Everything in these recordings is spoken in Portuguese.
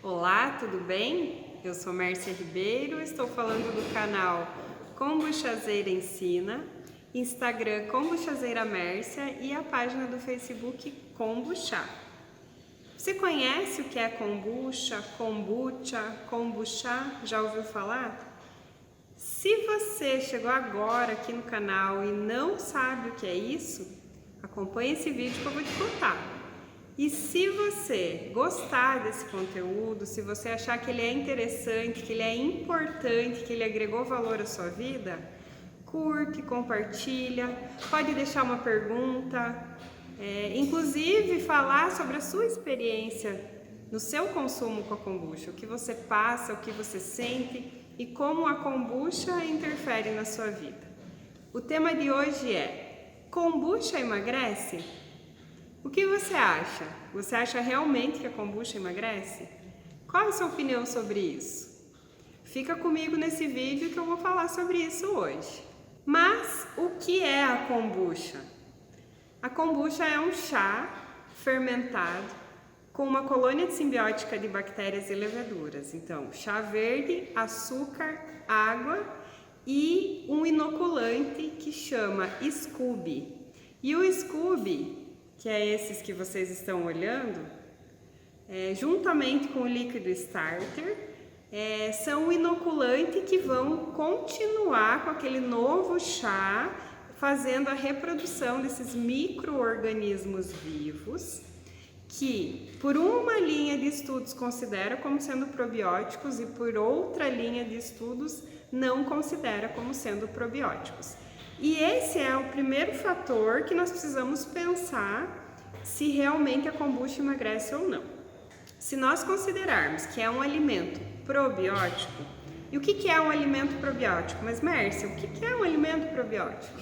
Olá, tudo bem? Eu sou Mércia Ribeiro, estou falando do canal Kombuchazeira Ensina, Instagram Kombuchazeira Mércia e a página do Facebook Kombucha. Você conhece o que é kombucha, kombucha? Já ouviu falar? Se você chegou agora aqui no canal e não sabe o que é isso, acompanhe esse vídeo que eu vou te contar. E se você gostar desse conteúdo, se você achar que ele é interessante, que ele é importante, que ele agregou valor à sua vida, curte, compartilha, pode deixar uma pergunta, inclusive falar sobre a sua experiência no seu consumo com a kombucha, o que você passa, o que você sente e como a kombucha interfere na sua vida. O tema de hoje é: kombucha emagrece? O que você acha? Você acha realmente que a kombucha emagrece? Qual é a sua opinião sobre isso? Fica comigo nesse vídeo que eu vou falar sobre isso hoje. Mas o que é a kombucha? A kombucha é um chá fermentado com uma colônia simbiótica de bactérias e leveduras. Então, chá verde, açúcar, água e um inoculante que chama Scooby. E o Scooby, que é esses que vocês estão olhando, juntamente com o líquido starter, são o inoculante que vão continuar com aquele novo chá, fazendo a reprodução desses micro-organismos vivos, que por uma linha de estudos considera como sendo probióticos e por outra linha de estudos não considera como sendo probióticos. E esse é o primeiro fator que nós precisamos pensar se realmente a kombucha emagrece ou não. Se nós considerarmos que é um alimento probiótico, e o que é um alimento probiótico? Mas Mércia, o que é um alimento probiótico?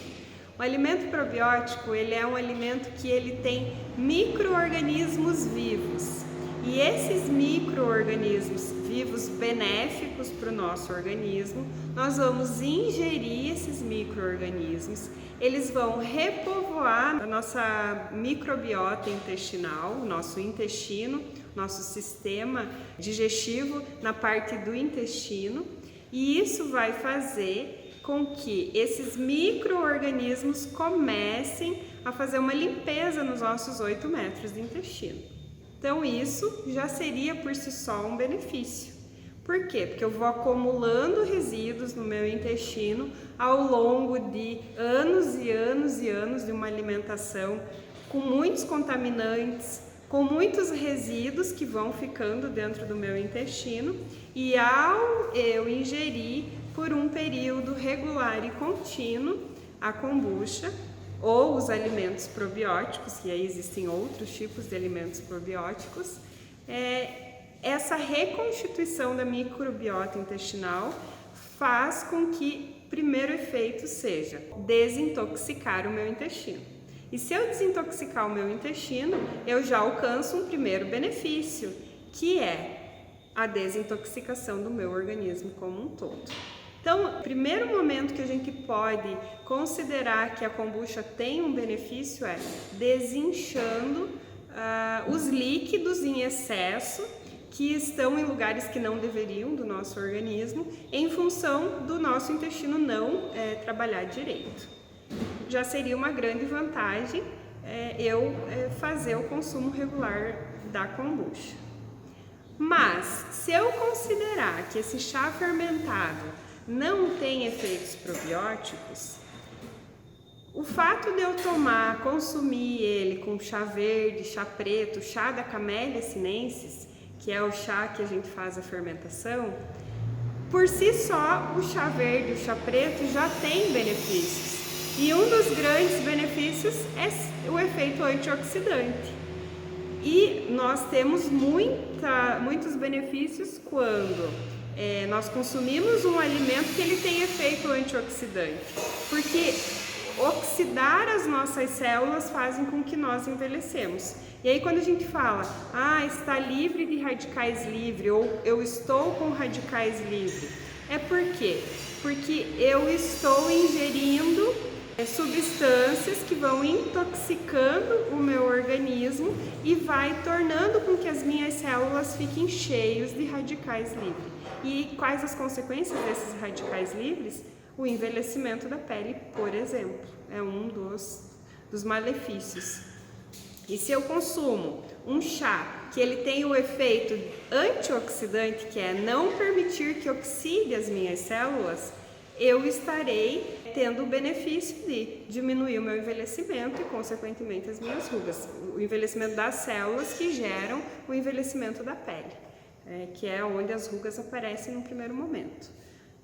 O alimento probiótico, ele é um alimento que ele tem micro-organismos vivos. E esses micro-organismos vivos benéficos para o nosso organismo, nós vamos ingerir esses micro-organismos, eles vão repovoar a nossa microbiota intestinal, o nosso intestino, nosso sistema digestivo na parte do intestino, e isso vai fazer com que esses micro-organismos comecem a fazer uma limpeza nos nossos 8 metros de intestino. Então isso já seria por si só um benefício. Por quê? Porque eu vou acumulando resíduos no meu intestino ao longo de anos e anos e anos de uma alimentação com muitos contaminantes, com muitos resíduos que vão ficando dentro do meu intestino, e ao eu ingerir por um período regular e contínuo a kombucha, ou os alimentos probióticos, e aí existem outros tipos de alimentos probióticos, essa reconstituição da microbiota intestinal faz com que o primeiro efeito seja desintoxicar o meu intestino. E se eu desintoxicar o meu intestino, eu já alcanço um primeiro benefício, que é a desintoxicação do meu organismo como um todo. Então, o primeiro momento que a gente pode considerar que a kombucha tem um benefício é desinchando os líquidos em excesso que estão em lugares que não deveriam do nosso organismo, em função do nosso intestino não trabalhar direito. Já seria uma grande vantagem eu fazer o consumo regular da kombucha. Mas, se eu considerar que esse chá fermentado não tem efeitos probióticos, o fato de eu consumir ele com chá verde, chá preto, chá da Camellia sinensis, que é o chá que a gente faz a fermentação, por si só o chá verde e o chá preto já tem benefícios. E um dos grandes benefícios é o efeito antioxidante. E nós temos muitos benefícios quando nós consumimos um alimento que ele tem efeito antioxidante, porque oxidar as nossas células fazem com que nós envelhecemos. E aí quando a gente fala, está livre de radicais livres, ou eu estou com radicais livres, é por quê? Porque eu estou ingerindo substâncias que vão intoxicando o meu organismo e vai tornando com que as minhas células fiquem cheias de radicais livres. E quais as consequências desses radicais livres? O envelhecimento da pele, por exemplo, é um dos malefícios. E se eu consumo um chá que ele tem o efeito antioxidante, que é não permitir que oxide as minhas células, eu estarei tendo o benefício de diminuir o meu envelhecimento e, consequentemente, as minhas rugas. O envelhecimento das células que geram o envelhecimento da pele, que é onde as rugas aparecem no primeiro momento.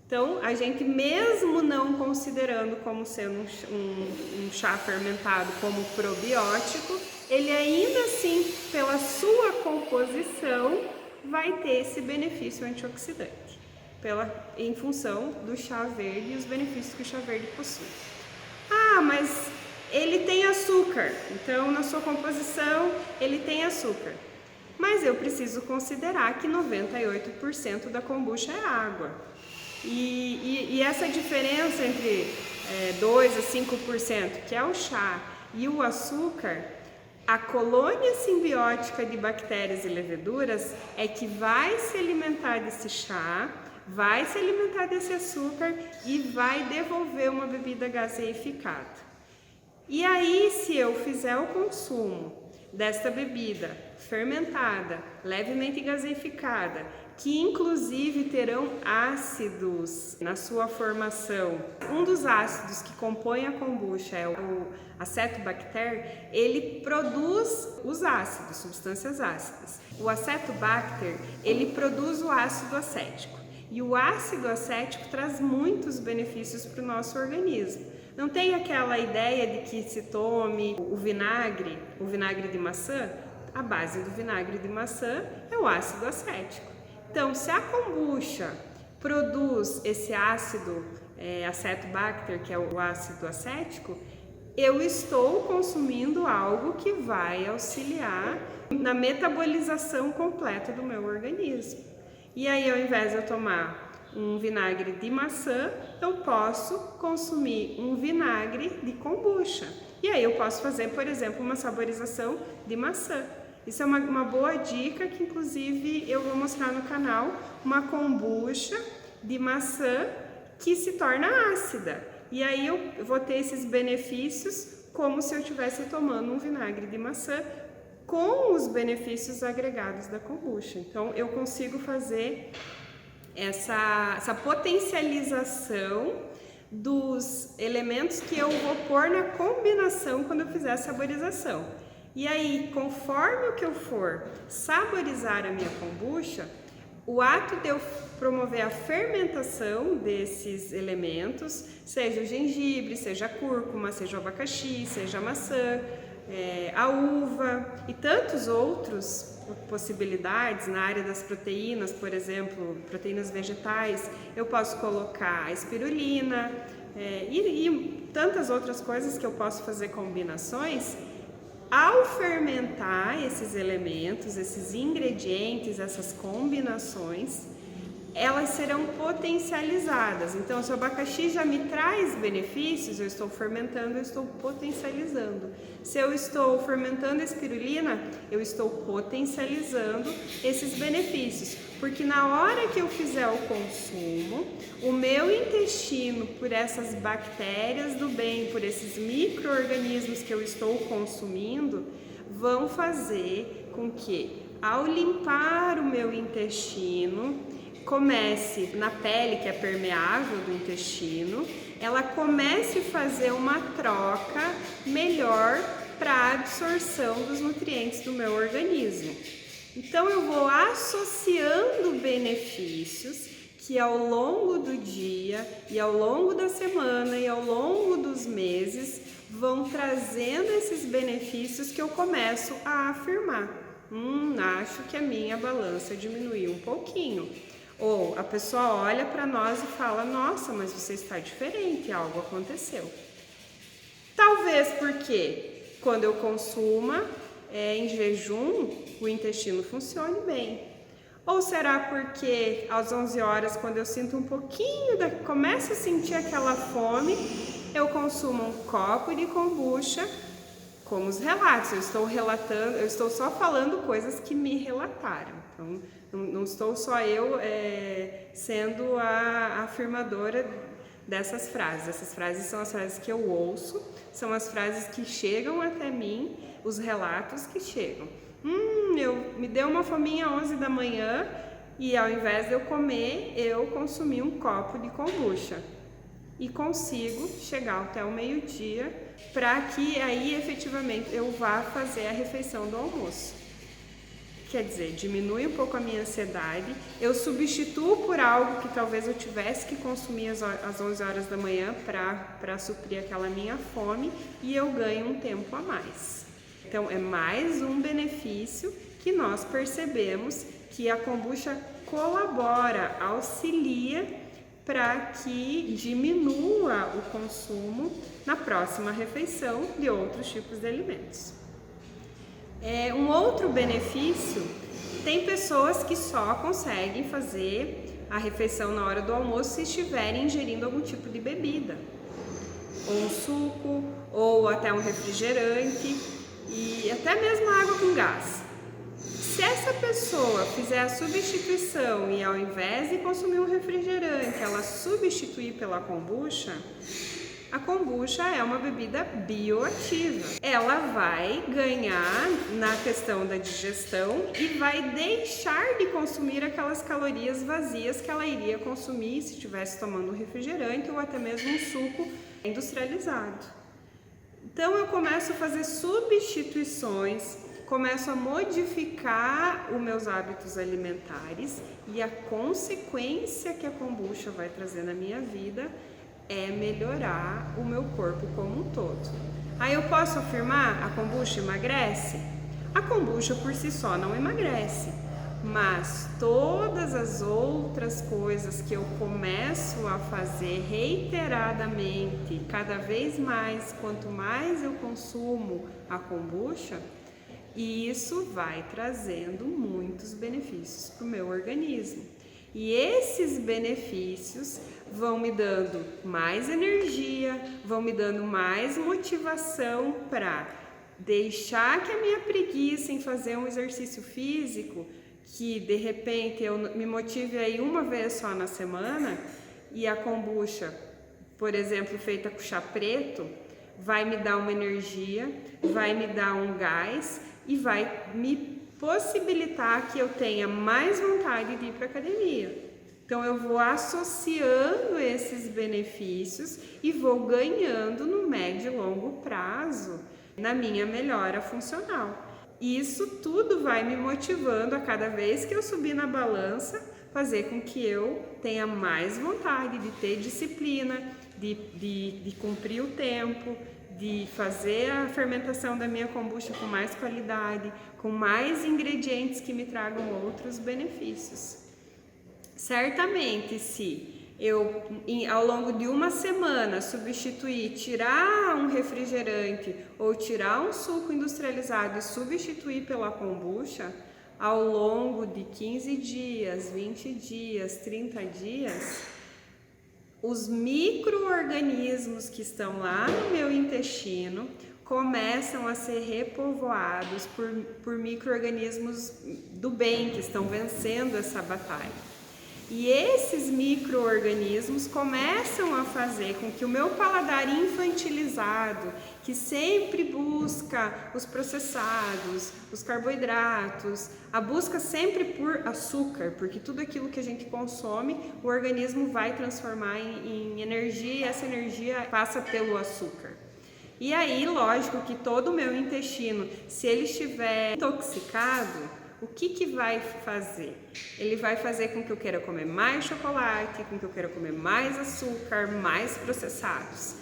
Então, a gente mesmo não considerando como sendo um chá fermentado como probiótico, ele ainda assim, pela sua composição, vai ter esse benefício antioxidante, em função do chá verde e os benefícios que o chá verde possui. Ah, mas ele tem açúcar, então na sua composição ele tem açúcar. Mas eu preciso considerar que 98% da kombucha é água. E essa diferença entre 2 a 5%, que é o chá, e o açúcar, a colônia simbiótica de bactérias e leveduras é que vai se alimentar desse chá, vai se alimentar desse açúcar e vai devolver uma bebida gaseificada. E aí, se eu fizer o consumo desta bebida fermentada, levemente gaseificada, que inclusive terão ácidos na sua formação. Um dos ácidos que compõe a kombucha é o acetobacter, ele produz os ácidos, substâncias ácidas. O acetobacter, ele produz o ácido acético. E o ácido acético traz muitos benefícios para o nosso organismo. Não tem aquela ideia de que se tome o vinagre de maçã? A base do vinagre de maçã é o ácido acético. Então, se a kombucha produz esse ácido acetobacter, que é o ácido acético, eu estou consumindo algo que vai auxiliar na metabolização completa do meu organismo. E aí, ao invés de eu tomar um vinagre de maçã, eu posso consumir um vinagre de kombucha. E aí eu posso fazer, por exemplo, uma saborização de maçã. Isso é uma boa dica que, inclusive, eu vou mostrar no canal, uma kombucha de maçã que se torna ácida. E aí eu vou ter esses benefícios como se eu estivesse tomando um vinagre de maçã com os benefícios agregados da kombucha. Então, eu consigo fazer essa potencialização dos elementos que eu vou pôr na combinação quando eu fizer a saborização. E aí, conforme o que eu for saborizar a minha kombucha, o ato de eu promover a fermentação desses elementos, seja o gengibre, seja a cúrcuma, seja o abacaxi, seja a maçã, a uva e tantos outros possibilidades na área das proteínas, por exemplo, proteínas vegetais, eu posso colocar a espirulina e tantas outras coisas que eu posso fazer combinações. Ao fermentar esses elementos, esses ingredientes, essas combinações, elas serão potencializadas. Então, se o abacaxi já me traz benefícios, eu estou fermentando, eu estou potencializando. Se eu estou fermentando a espirulina, eu estou potencializando esses benefícios. Porque na hora que eu fizer o consumo, o meu intestino, por essas bactérias do bem, por esses micro-organismos que eu estou consumindo, vão fazer com que, ao limpar o meu intestino, comece na pele, que é permeável do intestino, ela comece a fazer uma troca melhor para a absorção dos nutrientes do meu organismo. Então eu vou associando benefícios que ao longo do dia e ao longo da semana e ao longo dos meses vão trazendo esses benefícios que eu começo a afirmar. Acho que a minha balança diminuiu um pouquinho. Ou a pessoa olha para nós e fala, nossa, mas você está diferente, algo aconteceu. Talvez porque quando eu consuma em jejum, o intestino funcione bem. Ou será porque às 11 horas, quando eu sinto um pouquinho, começo a sentir aquela fome, eu consumo um copo de kombucha, como os relatos. Eu estou só falando coisas que me relataram. Então, não estou só eu sendo a afirmadora dessas frases. Essas frases são as frases que eu ouço, são as frases que chegam até mim, os relatos que chegam. Me deu uma fominha às 11 da manhã e ao invés de eu comer, eu consumi um copo de kombucha. E consigo chegar até o meio-dia para que aí efetivamente eu vá fazer a refeição do almoço. Quer dizer, diminui um pouco a minha ansiedade, eu substituo por algo que talvez eu tivesse que consumir às 11 horas da manhã para suprir aquela minha fome e eu ganho um tempo a mais. Então é mais um benefício que nós percebemos que a kombucha colabora, auxilia para que diminua o consumo na próxima refeição de outros tipos de alimentos. Um outro benefício, tem pessoas que só conseguem fazer a refeição na hora do almoço se estiverem ingerindo algum tipo de bebida, ou um suco, ou até um refrigerante e até mesmo água com gás. Se essa pessoa fizer a substituição e ao invés de consumir um refrigerante, ela substituir pela kombucha, a kombucha é uma bebida bioativa. Ela vai ganhar na questão da digestão e vai deixar de consumir aquelas calorias vazias que ela iria consumir se estivesse tomando um refrigerante ou até mesmo um suco industrializado. Então eu começo a fazer substituições, começo a modificar os meus hábitos alimentares e a consequência que a kombucha vai trazer na minha vida é melhorar o meu corpo como um todo. Aí eu posso afirmar, a kombucha emagrece? A kombucha por si só não emagrece, mas todas as outras coisas que eu começo a fazer reiteradamente, cada vez mais, quanto mais eu consumo a kombucha, isso vai trazendo muitos benefícios para o meu organismo. E esses benefícios vão me dando mais energia, vão me dando mais motivação para deixar que a minha preguiça em fazer um exercício físico, que de repente eu me motive aí uma vez só na semana, e a kombucha, por exemplo, feita com chá preto, vai me dar uma energia, vai me dar um gás e vai me possibilitar que eu tenha mais vontade de ir para a academia. Então eu vou associando esses benefícios e vou ganhando no médio e longo prazo na minha melhora funcional. Isso tudo vai me motivando a cada vez que eu subir na balança, fazer com que eu tenha mais vontade de ter disciplina, de cumprir o tempo, de fazer a fermentação da minha kombucha com mais qualidade, com mais ingredientes que me tragam outros benefícios. Certamente, se eu, ao longo de uma semana, substituir, tirar um refrigerante ou tirar um suco industrializado e substituir pela kombucha, ao longo de 15 dias, 20 dias, 30 dias, os micro-organismos que estão lá no meu intestino começam a ser repovoados por micro-organismos do bem que estão vencendo essa batalha. E esses micro-organismos começam a fazer com que o meu paladar infantilizado, que sempre busca os processados, os carboidratos, a busca sempre por açúcar, porque tudo aquilo que a gente consome, o organismo vai transformar em energia e essa energia passa pelo açúcar. E aí, lógico que todo o meu intestino, se ele estiver intoxicado, o que vai fazer? Ele vai fazer com que eu queira comer mais chocolate, com que eu queira comer mais açúcar, mais processados.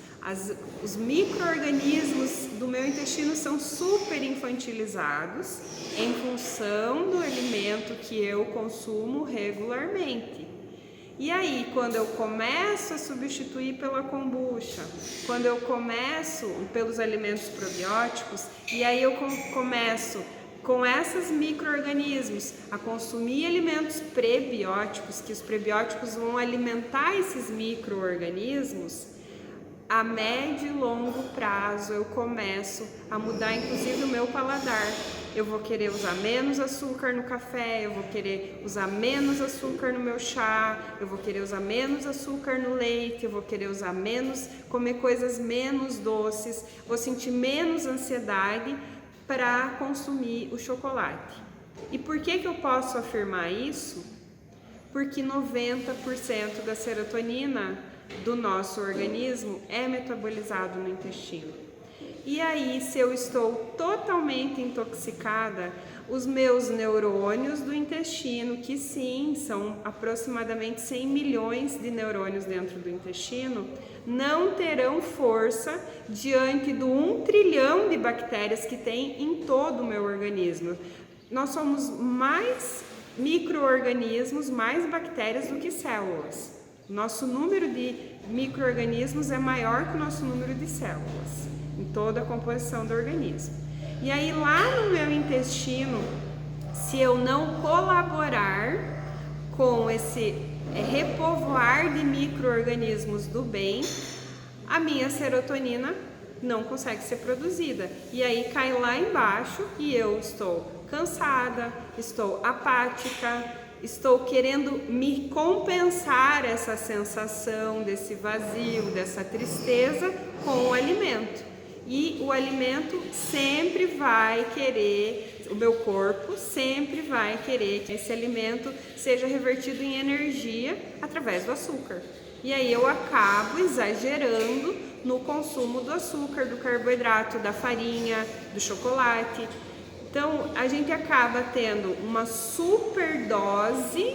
Os micro-organismos do meu intestino são super infantilizados em função do alimento que eu consumo regularmente. E aí, quando eu começo a substituir pela kombucha, quando eu começo pelos alimentos probióticos, e aí eu começo com esses micro-organismos a consumir alimentos prebióticos, que os prebióticos vão alimentar esses micro-organismos, a médio e longo prazo eu começo a mudar inclusive o meu paladar. Eu vou querer usar menos açúcar no café, eu vou querer usar menos açúcar no meu chá, eu vou querer usar menos açúcar no leite, eu vou querer usar menos, comer coisas menos doces, vou sentir menos ansiedade para consumir o chocolate. E por que eu posso afirmar isso? Porque 90% da serotonina do nosso organismo é metabolizado no intestino. E aí, se eu estou totalmente intoxicada, os meus neurônios do intestino, que sim, são aproximadamente 100 milhões de neurônios dentro do intestino, não terão força diante do 1 trilhão de bactérias que tem em todo o meu organismo. Nós somos mais micro-organismos, mais bactérias do que células. Nosso número de micro-organismos é maior que o nosso número de células em toda a composição do organismo. E aí lá no meu intestino, se eu não colaborar com esse repovoar de micro-organismos do bem, a minha serotonina não consegue ser produzida. E aí cai lá embaixo e eu estou cansada, estou apática, estou querendo me compensar essa sensação desse vazio, dessa tristeza com o alimento. E o alimento sempre vai querer, o meu corpo sempre vai querer que esse alimento seja revertido em energia através do açúcar. E aí eu acabo exagerando no consumo do açúcar, do carboidrato, da farinha, do chocolate. Então a gente acaba tendo uma superdose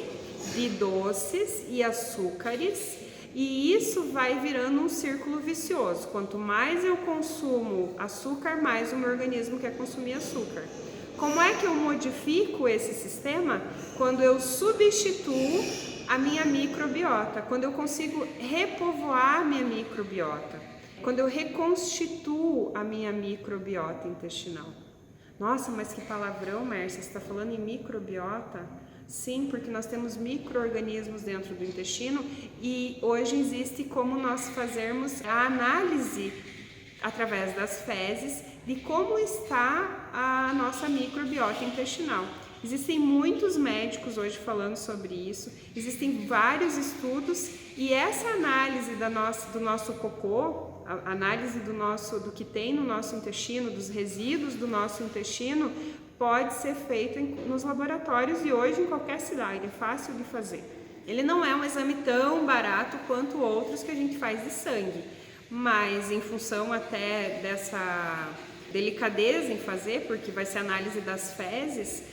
de doces e açúcares. E isso vai virando um círculo vicioso. Quanto mais eu consumo açúcar, mais o meu organismo quer consumir açúcar. Como é que eu modifico esse sistema? Quando eu substituo a minha microbiota, quando eu consigo repovoar a minha microbiota, quando eu reconstituo a minha microbiota intestinal. Nossa, mas que palavrão, Mércia, você está falando em microbiota? Sim, porque nós temos micro-organismos dentro do intestino e hoje existe como nós fazermos a análise através das fezes de como está a nossa microbiota intestinal. Existem muitos médicos hoje falando sobre isso, existem vários estudos e essa análise do nosso cocô, a análise do que tem no nosso intestino, dos resíduos do nosso intestino, pode ser feito nos laboratórios e hoje em qualquer cidade, é fácil de fazer. Ele não é um exame tão barato quanto outros que a gente faz de sangue, mas em função até dessa delicadeza em fazer, porque vai ser análise das fezes,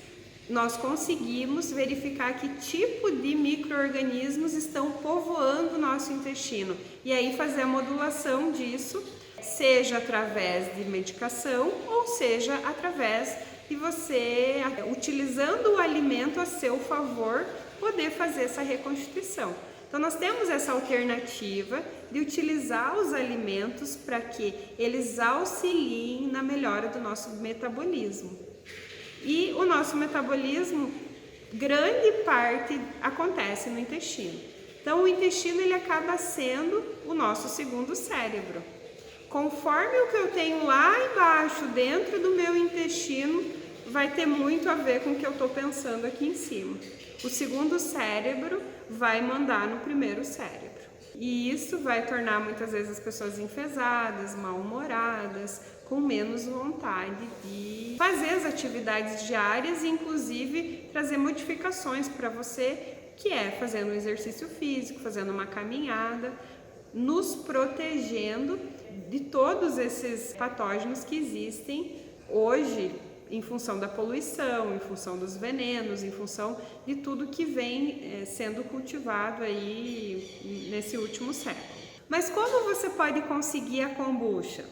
nós conseguimos verificar que tipo de micro-organismos estão povoando o nosso intestino e aí fazer a modulação disso, seja através de medicação ou seja através de você, utilizando o alimento a seu favor, poder fazer essa reconstituição. Então nós temos essa alternativa de utilizar os alimentos para que eles auxiliem na melhora do nosso metabolismo. E o nosso metabolismo, grande parte acontece no intestino. Então o intestino ele acaba sendo o nosso segundo cérebro. Conforme o que eu tenho lá embaixo, dentro do meu intestino, vai ter muito a ver com o que eu estou pensando aqui em cima. O segundo cérebro vai mandar no primeiro cérebro. E isso vai tornar muitas vezes as pessoas enfesadas, mal-humoradas, com menos vontade de fazer as atividades diárias e inclusive trazer modificações para você, que é fazendo um exercício físico, fazendo uma caminhada, nos protegendo de todos esses patógenos que existem hoje em função da poluição, em função dos venenos, em função de tudo que vem sendo cultivado aí nesse último século. Mas como você pode conseguir a kombucha?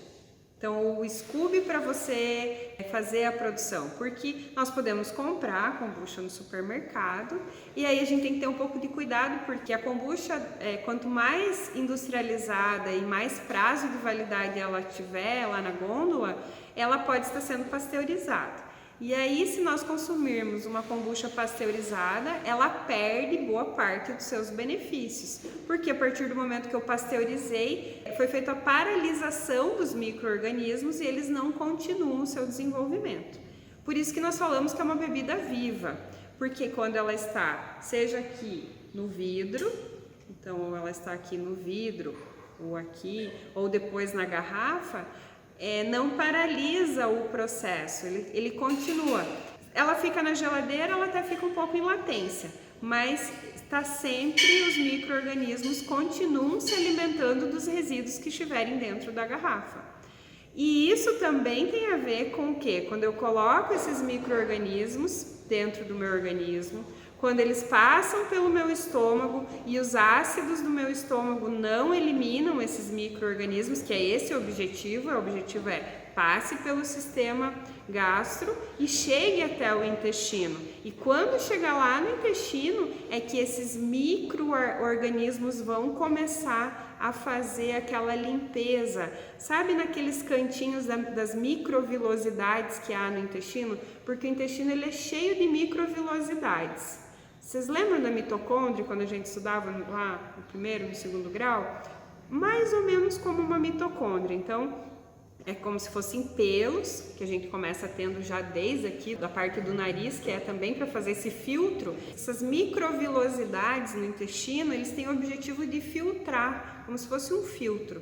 Então, o Scooby para você fazer a produção, porque nós podemos comprar a kombucha no supermercado e aí a gente tem que ter um pouco de cuidado, porque a kombucha, quanto mais industrializada e mais prazo de validade ela tiver lá na gôndola, ela pode estar sendo pasteurizada. E aí, se nós consumirmos uma kombucha pasteurizada, ela perde boa parte dos seus benefícios, porque a partir do momento que eu pasteurizei, foi feita a paralisação dos micro-organismos e eles não continuam o seu desenvolvimento. Por isso que nós falamos que é uma bebida viva, porque quando ela está, seja aqui no vidro, então ela está aqui no vidro, ou aqui, ou depois na garrafa, não paralisa o processo, ele continua. Ela fica na geladeira, ela até fica um pouco em latência, mas está sempre, os micro-organismos continuam se alimentando dos resíduos que estiverem dentro da garrafa. E isso também tem a ver com o quê? Quando eu coloco esses micro-organismos dentro do meu organismo, quando eles passam pelo meu estômago e os ácidos do meu estômago não eliminam esses micro-organismos, que é esse o objetivo é passe pelo sistema gastro e chegue até o intestino. E quando chegar lá no intestino é que esses micro-organismos vão começar a fazer aquela limpeza. Sabe naqueles cantinhos das microvilosidades que há no intestino? Porque o intestino ele é cheio de microvilosidades. Vocês lembram da mitocôndria quando a gente estudava lá no primeiro, no segundo grau? Mais ou menos como uma mitocôndria. Então, é como se fossem pelos, que a gente começa tendo já desde aqui, da parte do nariz, que é também para fazer esse filtro. Essas microvilosidades no intestino, eles têm o objetivo de filtrar, como se fosse um filtro.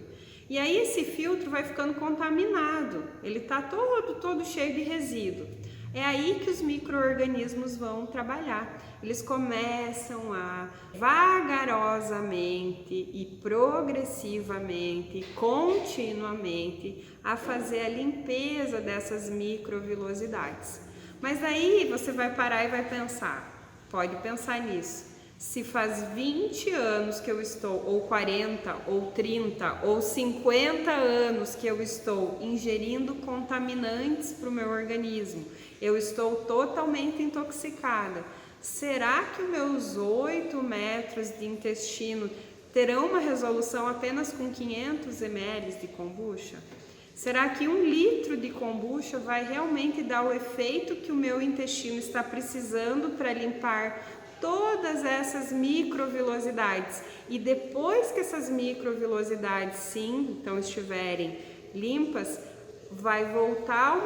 E aí esse filtro vai ficando contaminado, ele está todo cheio de resíduo. É aí que os micro-organismos vão trabalhar. Eles começam a vagarosamente e progressivamente, continuamente, a fazer a limpeza dessas microvilosidades. Mas aí você vai parar e vai pensar, pode pensar nisso. Se faz 20 anos que eu estou, ou 40, ou 30, ou 50 anos que eu estou ingerindo contaminantes para o meu organismo, eu estou totalmente intoxicada. Será que os meus 8 metros de intestino terão uma resolução apenas com 500 ml de kombucha? Será que 1 litro de kombucha vai realmente dar o efeito que o meu intestino está precisando para limpar todas essas microvilosidades? E depois que essas microvilosidades, sim, então estiverem limpas, vai voltar o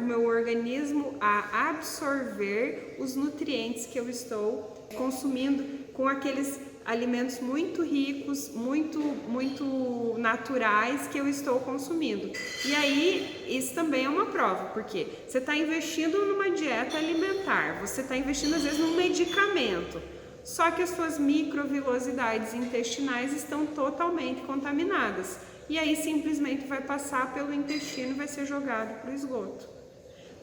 meu organismo a absorver os nutrientes que eu estou consumindo com aqueles alimentos muito ricos, muito naturais que eu estou consumindo. E aí, isso também é uma prova, porque você está investindo numa dieta alimentar, você está investindo às vezes num medicamento, só que as suas microvilosidades intestinais estão totalmente contaminadas. E aí simplesmente vai passar pelo intestino e vai ser jogado para o esgoto.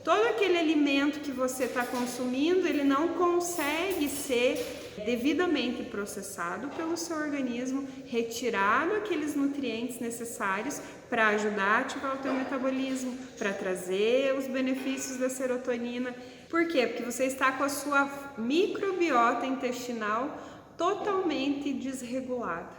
Todo aquele alimento que você está consumindo, ele não consegue ser devidamente processado pelo seu organismo, retirado aqueles nutrientes necessários para ajudar a ativar o teu metabolismo, para trazer os benefícios da serotonina. Por quê? Porque você está com a sua microbiota intestinal totalmente desregulada.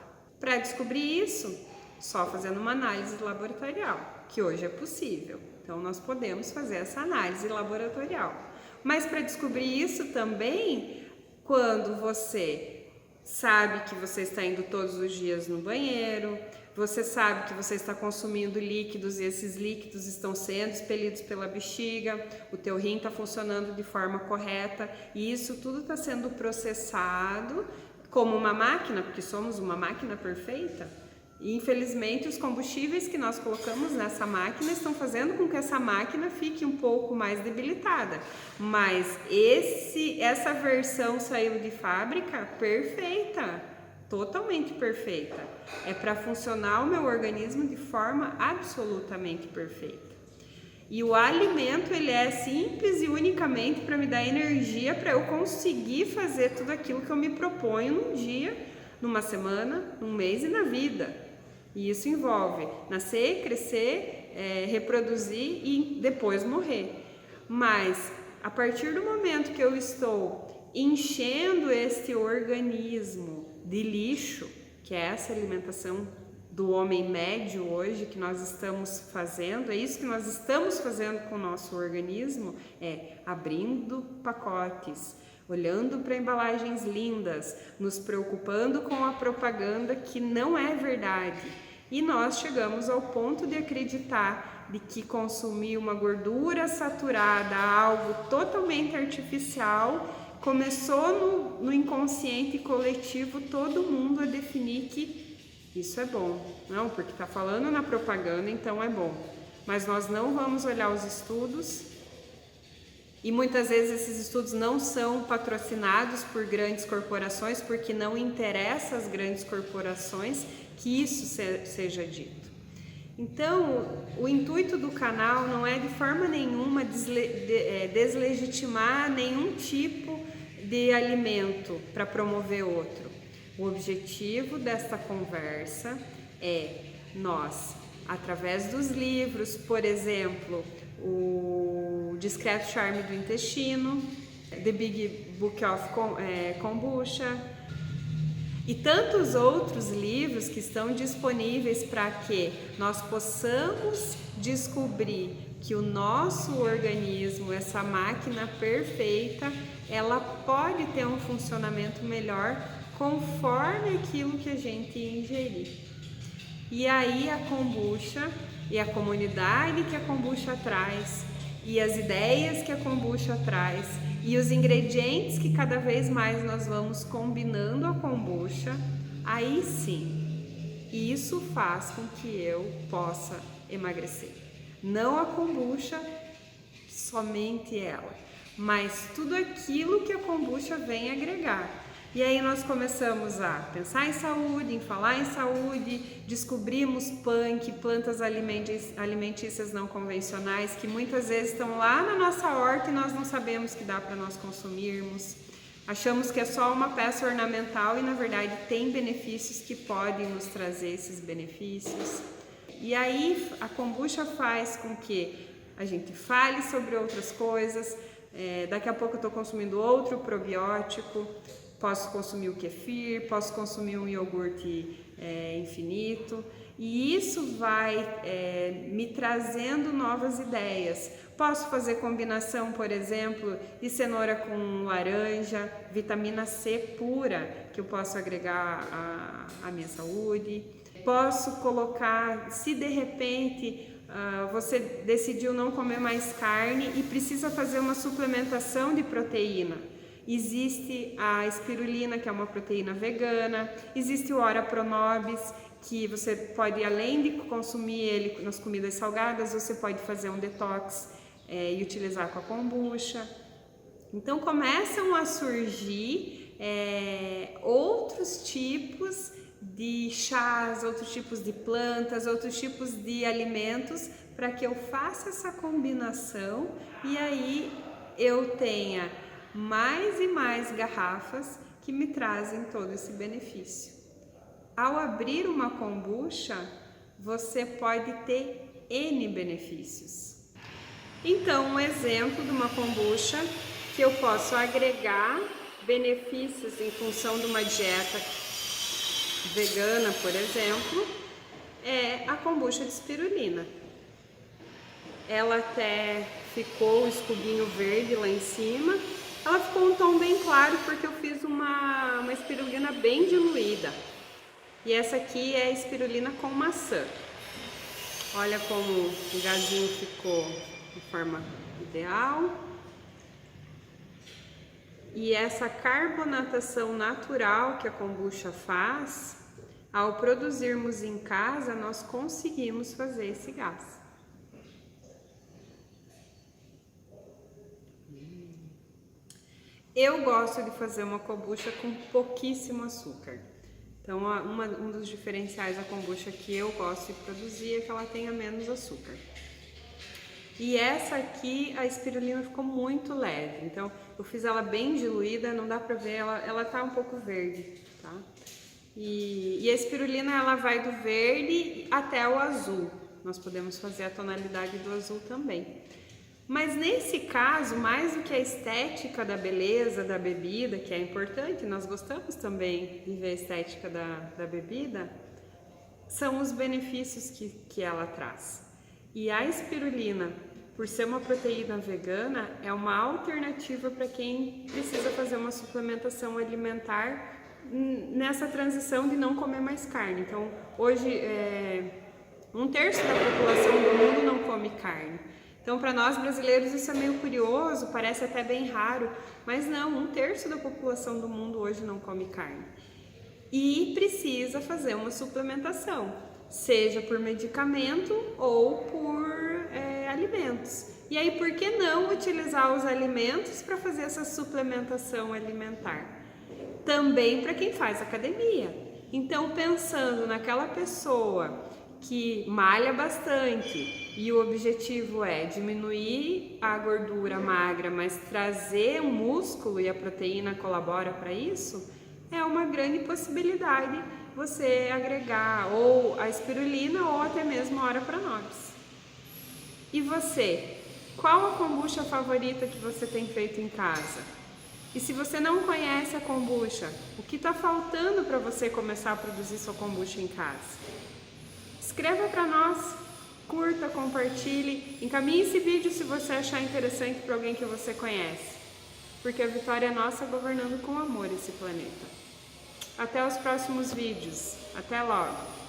Para descobrir isso, só fazendo uma análise laboratorial, que hoje é possível. Então, nós podemos fazer essa análise laboratorial. Mas para descobrir isso também, quando você sabe que você está indo todos os dias no banheiro, você sabe que você está consumindo líquidos e esses líquidos estão sendo expelidos pela bexiga, o teu rim está funcionando de forma correta e isso tudo está sendo processado como uma máquina, porque somos uma máquina perfeita. E infelizmente os combustíveis que nós colocamos nessa máquina estão fazendo com que essa máquina fique um pouco mais debilitada. Mas essa versão saiu de fábrica perfeita, totalmente perfeita. É para funcionar o meu organismo de forma absolutamente perfeita. E o alimento ele é simples e unicamente para me dar energia para eu conseguir fazer tudo aquilo que eu me proponho num dia, numa semana, num mês e na vida. E isso envolve nascer, crescer, reproduzir e depois morrer. Mas a partir do momento que eu estou enchendo este organismo de lixo, que é essa alimentação do homem médio hoje que nós estamos fazendo, é isso que nós estamos fazendo com o nosso organismo, é abrindo pacotes, olhando para embalagens lindas, nos preocupando com a propaganda que não é verdade. E nós chegamos ao ponto de acreditar de que consumir uma gordura saturada, algo totalmente artificial, começou no inconsciente coletivo todo mundo a definir que isso é bom. Não, porque está falando na propaganda, então é bom. Mas nós não vamos olhar os estudos e muitas vezes esses estudos não são patrocinados por grandes corporações porque não interessa às grandes corporações que isso seja dito. Então, o intuito do canal não é de forma nenhuma deslegitimar nenhum tipo de alimento para promover outro. O objetivo desta conversa é nós, através dos livros, por exemplo, o Discreto Charme do Intestino, The Big Book of Kombucha e tantos outros livros que estão disponíveis para que nós possamos descobrir que o nosso organismo, essa máquina perfeita, ela pode ter um funcionamento melhor conforme aquilo que a gente ingerir. E aí a kombucha e a comunidade que a kombucha traz, e as ideias que a kombucha traz, e os ingredientes que cada vez mais nós vamos combinando a kombucha, aí sim, isso faz com que eu possa emagrecer. Não a kombucha, somente ela, mas tudo aquilo que a kombucha vem agregar. E aí nós começamos a pensar em saúde, em falar em saúde, descobrimos punk, plantas alimentícias não convencionais, que muitas vezes estão lá na nossa horta e nós não sabemos que dá para nós consumirmos. Achamos que é só uma peça ornamental e na verdade tem benefícios que podem nos trazer esses benefícios. E aí a kombucha faz com que a gente fale sobre outras coisas, daqui a pouco eu estou consumindo outro probiótico, posso consumir o kefir, posso consumir um iogurte infinito, e isso vai me trazendo novas ideias. Posso fazer combinação, por exemplo, de cenoura com laranja, vitamina C pura, que eu posso agregar à minha saúde. Posso colocar, se de repente você decidiu não comer mais carne e precisa fazer uma suplementação de proteína. Existe a espirulina, que é uma proteína vegana, existe o Ora Pronobis, que você pode, além de consumir ele nas comidas salgadas, você pode fazer um detox e utilizar com a kombucha. Então começam a surgir outros tipos de chás, outros tipos de plantas, outros tipos de alimentos para que eu faça essa combinação e aí eu tenha mais e mais garrafas que me trazem todo esse benefício. Ao abrir uma kombucha, você pode ter N benefícios. Então, um exemplo de uma kombucha que eu posso agregar benefícios em função de uma dieta vegana, por exemplo, é a kombucha de espirulina. Ela até ficou o escubinho verde lá em cima. Ela ficou um tom bem claro porque eu fiz uma espirulina bem diluída. E essa aqui é a espirulina com maçã. Olha como o gazinho ficou de forma ideal. E essa carbonatação natural que a kombucha faz, ao produzirmos em casa, nós conseguimos fazer esse gás. Eu gosto de fazer uma kombucha com pouquíssimo açúcar. Então, um dos diferenciais da kombucha que eu gosto de produzir é que ela tenha menos açúcar. E essa aqui, a espirulina ficou muito leve. Então, eu fiz ela bem diluída, não dá pra ver, ela tá um pouco verde, tá? E a espirulina, ela vai do verde até o azul. Nós podemos fazer a tonalidade do azul também. Mas nesse caso, mais do que a estética da beleza da bebida, que é importante, nós gostamos também de ver a estética da bebida, são os benefícios que ela traz. E a espirulina, por ser uma proteína vegana, é uma alternativa para quem precisa fazer uma suplementação alimentar nessa transição de não comer mais carne. Então, hoje, 1/3 da população do mundo não come carne. Então, para nós brasileiros isso é meio curioso, parece até bem raro, mas não, 1/3 da população do mundo hoje não come carne. E precisa fazer uma suplementação, seja por medicamento ou por alimentos. E aí, por que não utilizar os alimentos para fazer essa suplementação alimentar? Também para quem faz academia. Então, pensando naquela pessoa que malha bastante e o objetivo é diminuir a gordura magra, mas trazer um músculo e a proteína colabora para isso, é uma grande possibilidade você agregar ou a espirulina ou até mesmo a Ora Pronobis. E você? Qual a kombucha favorita que você tem feito em casa? E se você não conhece a kombucha, o que está faltando para você começar a produzir sua kombucha em casa? Escreva para nós, curta, compartilhe, encaminhe esse vídeo se você achar interessante para alguém que você conhece, porque a vitória é nossa governando com amor esse planeta. Até os próximos vídeos, até logo!